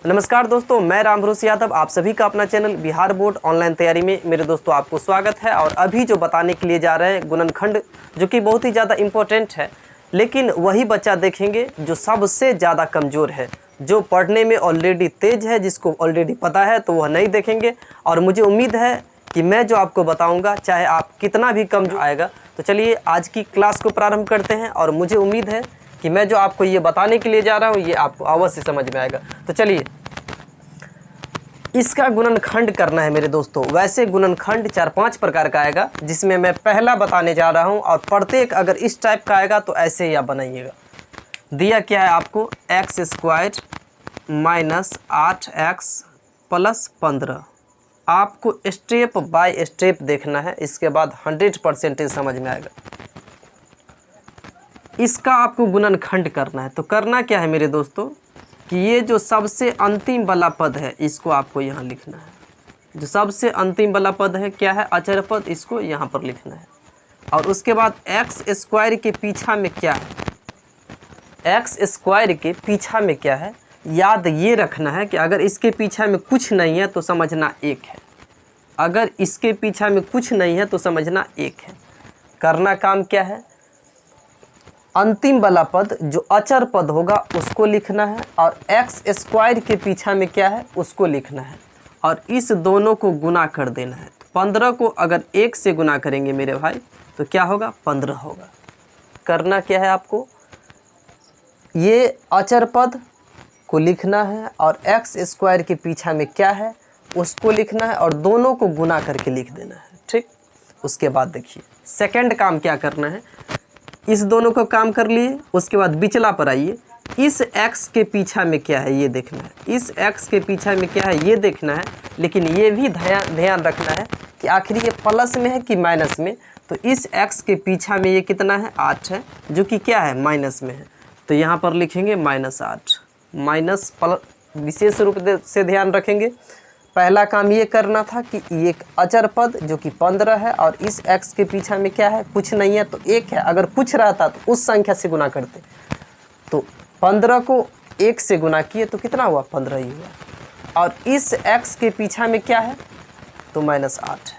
नमस्कार दोस्तों, मैं राम भरोसे यादव आप सभी का अपना चैनल बिहार बोर्ड ऑनलाइन तैयारी में मेरे दोस्तों आपको स्वागत है। और अभी जो बताने के लिए जा रहे हैं गुणनखंड, जो कि बहुत ही ज़्यादा इम्पोर्टेंट है, लेकिन वही बच्चा देखेंगे जो सबसे ज़्यादा कमज़ोर है, जो पढ़ने में ऑलरेडी तेज है, जिसको ऑलरेडी पता है, तो वह नहीं देखेंगे। और मुझे उम्मीद है कि मैं जो आपको बताऊँगा चाहे आप कितना भी कमज़ोर आएगा। तो चलिए आज की क्लास को प्रारंभ करते हैं और मुझे उम्मीद है कि मैं जो आपको ये बताने के लिए जा रहा हूँ ये आपको अवश्य समझ में आएगा। तो चलिए इसका गुणनखंड करना है मेरे दोस्तों। वैसे गुणनखंड 4-5 प्रकार का आएगा, जिसमें मैं पहला बताने जा रहा हूँ। और प्रत्येक अगर इस टाइप का आएगा तो ऐसे ही आप बनाइएगा। दिया क्या है आपको, x² माइनस 8x प्लस 15। आपको स्टेप बाय स्टेप देखना है, इसके बाद 100% समझ में आएगा। इसका आपको गुणनखंड करना है। तो करना क्या है मेरे दोस्तों कि ये जो सबसे अंतिम वाला पद है इसको आपको यहाँ लिखना है। जो सबसे अंतिम वाला पद है क्या है, अचर पद, इसको यहाँ पर लिखना है। और उसके बाद x² के पीछा में क्या है, x² के पीछा में क्या है, याद ये रखना है कि अगर इसके पीछा में कुछ नहीं है तो समझना 1 है। अगर इसके पीछा में कुछ नहीं है तो समझना 1 है। करना काम क्या है, अंतिम वाला पद जो अचर पद होगा उसको लिखना है, और x² के पीछा में क्या है उसको लिखना है, और इस दोनों को गुना कर देना है। तो 15 को अगर 1 से गुना करेंगे मेरे भाई तो क्या होगा, 15 होगा। करना क्या है आपको, ये अचर पद को लिखना है और x² के पीछा में क्या है उसको लिखना है, और दोनों को गुना करके लिख देना है। ठीक, उसके बाद देखिए सेकंड काम क्या करना है, इस दोनों को काम कर लिए, उसके बाद बिचला पर आइए। इस x के पीछा में क्या है ये देखना है, इस x के पीछा में क्या है ये देखना है। लेकिन ये भी ध्यान रखना है कि आखिर ये प्लस में है कि माइनस में। तो इस x के पीछा में ये कितना है, 8 है, जो कि क्या है, माइनस में है। तो यहाँ पर लिखेंगे -8, माइनस प्लस। विशेष रूप से ध्यान रखेंगे, पहला काम ये करना था कि ये एक अचर पद जो कि 15 है, और इस x के पीछा में क्या है, कुछ नहीं है तो 1 है। अगर कुछ रहता तो उस संख्या से गुना करते। तो 15 को 1 से गुना किए तो कितना हुआ, 15 ही हुआ। और इस x के पीछा में क्या है तो -8 है।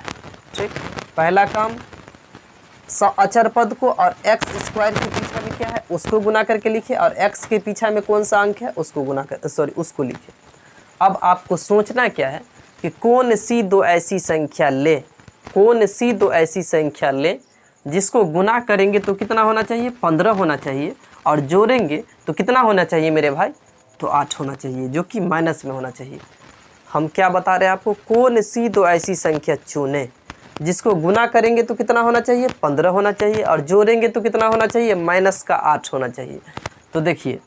ठीक, पहला काम अचर पद को और x² के पीछा में क्या है उसको गुना करके लिखे, और x के पीछा में कौन सा अंक है उसको उसको लिखे। अब आपको सोचना क्या है कि कौन सी दो ऐसी संख्या ले, कौन सी दो ऐसी संख्या ले जिसको गुना करेंगे तो कितना होना चाहिए, 15 होना चाहिए, और जोड़ेंगे तो कितना होना चाहिए मेरे भाई, तो 8 होना चाहिए, जो कि माइनस में होना चाहिए। हम क्या बता रहे हैं आपको, कौन सी दो ऐसी संख्या चुने जिसको गुना करेंगे तो कितना होना चाहिए, 15 होना चाहिए, और जोड़ेंगे तो कितना होना चाहिए, -8 होना चाहिए। तो देखिए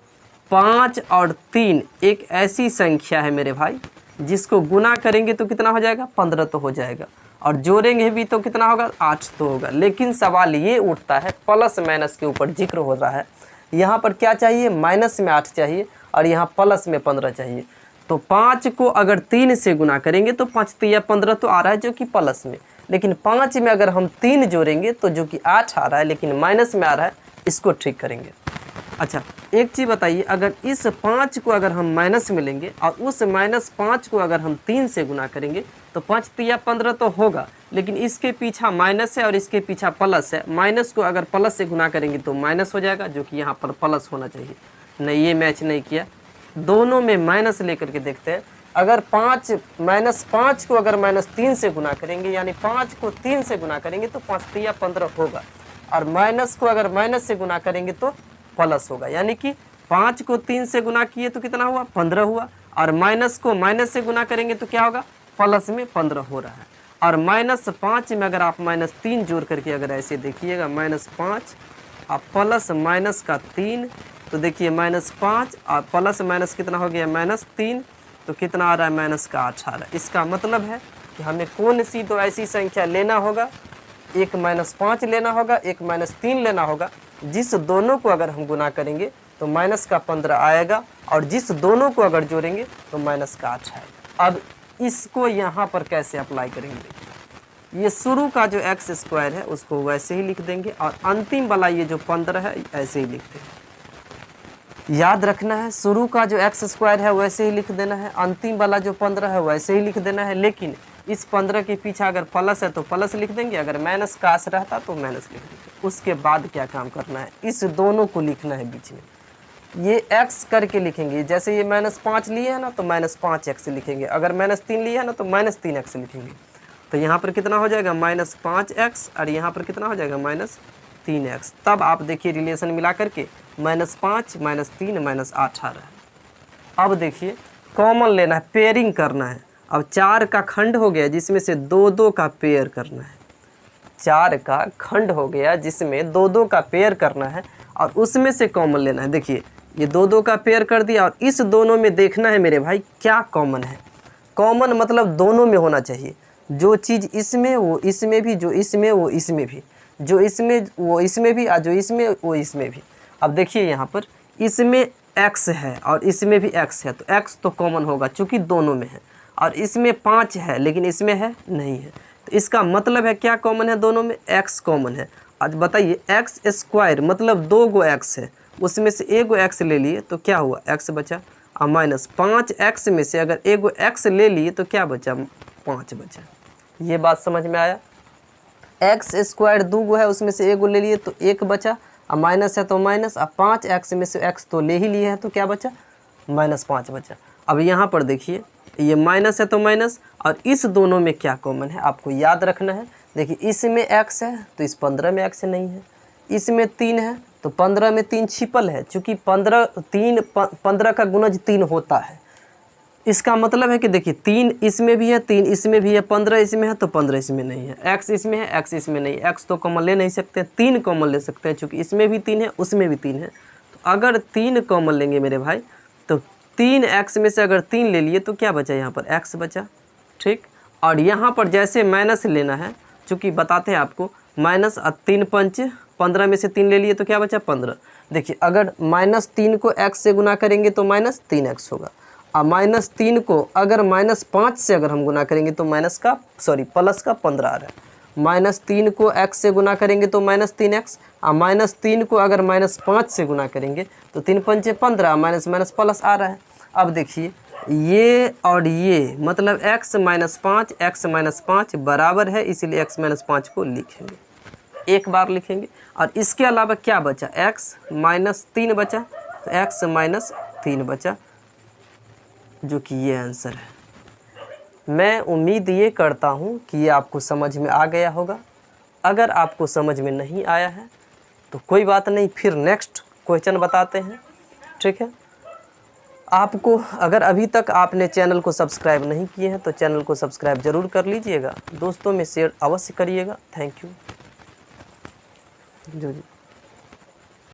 5 और 3 एक ऐसी संख्या है मेरे भाई जिसको गुना करेंगे तो कितना हो जाएगा, 15 तो हो जाएगा, और जोड़ेंगे भी तो कितना होगा, 8 तो होगा। लेकिन सवाल ये उठता है, प्लस माइनस के ऊपर जिक्र हो रहा है, यहाँ पर क्या चाहिए, माइनस में 8 चाहिए और यहाँ प्लस में 15 चाहिए। तो 5 को अगर 3 से गुना करेंगे तो 5 3 15 तो आ रहा है, जो कि प्लस में। लेकिन 5 में अगर हम 3 जोड़ेंगे तो जो कि 8 आ रहा है, लेकिन माइनस में आ रहा है, इसको ठीक करेंगे। अच्छा एक चीज़ बताइए, अगर इस 5 को अगर हम माइनस में लेंगे और उस -5 को अगर हम 3 से गुना करेंगे तो 5 3 15 तो होगा, लेकिन इसके पीछा माइनस है और इसके पीछा प्लस है। माइनस को अगर प्लस से गुना करेंगे तो माइनस हो जाएगा, जो कि यहाँ पर प्लस होना चाहिए। नहीं, ये मैच नहीं किया, दोनों में माइनस लेकर के देखते हैं। अगर -5 को अगर -3 से गुना करेंगे, यानी 5 को 3 से गुना करेंगे तो 5 3 15 होगा, और माइनस को अगर माइनस से गुना करेंगे तो प्लस होगा। यानी कि 5 को 3 से गुना किए तो कितना हुआ, 15 हुआ, और माइनस को माइनस से गुना करेंगे तो क्या होगा, प्लस में 15 हो रहा है। और -5 में अगर आप -3 जोड़ करके अगर ऐसे देखिएगा, -5 और प्लस माइनस का 3, तो देखिए -5 और प्लस माइनस कितना हो गया, -3, तो कितना आ रहा है, -8 आ रहा है। इसका मतलब है कि हमें कौन सी तो ऐसी संख्या लेना होगा, एक -5 लेना होगा, एक -3 लेना होगा, जिस दोनों को अगर हम गुना करेंगे तो -15 आएगा, और जिस दोनों को अगर जोड़ेंगे तो -8 आएगा। अब इसको यहाँ पर कैसे अप्लाई करेंगे, ये शुरू का जो x² है उसको वैसे ही लिख देंगे, और अंतिम वाला ये जो 15 है ऐसे ही लिखते हैं। याद रखना है शुरू का जो एक्स स्क्वायर है वैसे ही लिख देना है, अंतिम वाला जो 15 है वैसे ही लिख देना है, लेकिन इस 15 के पीछे अगर प्लस है तो प्लस लिख देंगे, अगर माइनस का आस रहता तो माइनस लिख देंगे। उसके बाद क्या काम करना है, इस दोनों को लिखना है बीच में, ये x करके लिखेंगे। जैसे ये -5 लिए है ना तो -5x लिखेंगे, अगर -3 लिए है ना तो -3x लिखेंगे। तो यहाँ पर कितना हो जाएगा -5x और यहाँ पर कितना हो जाएगा -3x। तब आप देखिए रिलेशन मिला करके -5 -3 -18। अब देखिए कॉमन लेना है, पेयरिंग करना है। अब 4 का खंड हो गया जिसमें से 2-2 का पेयर करना है, 4 का खंड हो गया जिसमें 2-2 का पेयर करना है और उसमें से कॉमन लेना है। देखिए ये 2-2 का पेयर कर दिया और इस दोनों में देखना है मेरे भाई क्या कॉमन है। कॉमन मतलब दोनों में होना चाहिए, जो चीज़ इसमें वो इसमें भी, जो इसमें वो इसमें भी, जो इसमें वो इसमें भी और जो इसमें वो इसमें भी। अब देखिए यहाँ पर इसमें x है और इसमें भी x है तो x तो कॉमन होगा चूँकि दोनों में है, और इसमें 5 है लेकिन इसमें है नहीं है, तो इसका मतलब है क्या कॉमन है दोनों में, x कॉमन है। आज बताइए एक्स स्क्वायर मतलब 2 गो x है, उसमें से 1 गो x ले लिए तो क्या हुआ x बचा, और -5x में से अगर 1 गो x ले लिए तो क्या बचा 5 बचा। ये बात समझ में आया। एक्स स्क्वायर 2 गो है उसमें से 1 गो ले लिए तो 1 बचा, और माइनस है तो माइनस, और 5x में से x तो ले ही लिए है तो क्या बचा -5 बचा। अब यहाँ पर देखिए ये माइनस है तो माइनस, और इस दोनों में क्या कॉमन है आपको याद रखना है। देखिए इसमें x है तो इस 15 में x नहीं है, इसमें 3 है तो 15 में 3 छिपल है, चूँकि 15 का गुणज 3 होता है। इसका मतलब है कि देखिए 3 इसमें भी है 3 इसमें भी है, 15 इसमें है तो 15 इसमें नहीं है, x इसमें है x इसमें नहीं, x तो कॉमन ले नहीं सकते, 3 कॉमन ले सकते हैं चूँकि इसमें भी 3 है उसमें भी 3 है। तो अगर 3 कॉमन लेंगे मेरे भाई तो 3x में से अगर 3 ले लिए तो क्या बचा यहाँ पर x बचा, ठीक। और यहाँ पर जैसे माइनस लेना है, चूँकि बताते हैं आपको, माइनस 3 पंच 15 में से 3 ले लिए तो क्या बचा 15। देखिए अगर -3 को x से गुना करेंगे तो -3x होगा, और -3 को अगर -5 से अगर हम गुना करेंगे तो प्लस का 15 आ रहा है। -3 को x से गुना करेंगे तो -3x, और -3 को अगर -5 से गुना करेंगे तो 3 पंचे 15 माइनस माइनस प्लस आ रहा है। अब देखिए ये और ये मतलब x - 5 बराबर है, इसीलिए x - 5 को लिखेंगे, एक बार लिखेंगे। और इसके अलावा क्या बचा, x - 3 बचा, तो x - 3 बचा, जो कि ये आंसर है। मैं उम्मीद ये करता हूँ कि ये आपको समझ में आ गया होगा। अगर आपको समझ में नहीं आया है तो कोई बात नहीं, फिर नेक्स्ट क्वेश्चन बताते हैं, ठीक है। आपको अगर अभी तक आपने चैनल को सब्सक्राइब नहीं किए हैं तो चैनल को सब्सक्राइब ज़रूर कर लीजिएगा, दोस्तों में शेयर अवश्य करिएगा। Thank you. जी।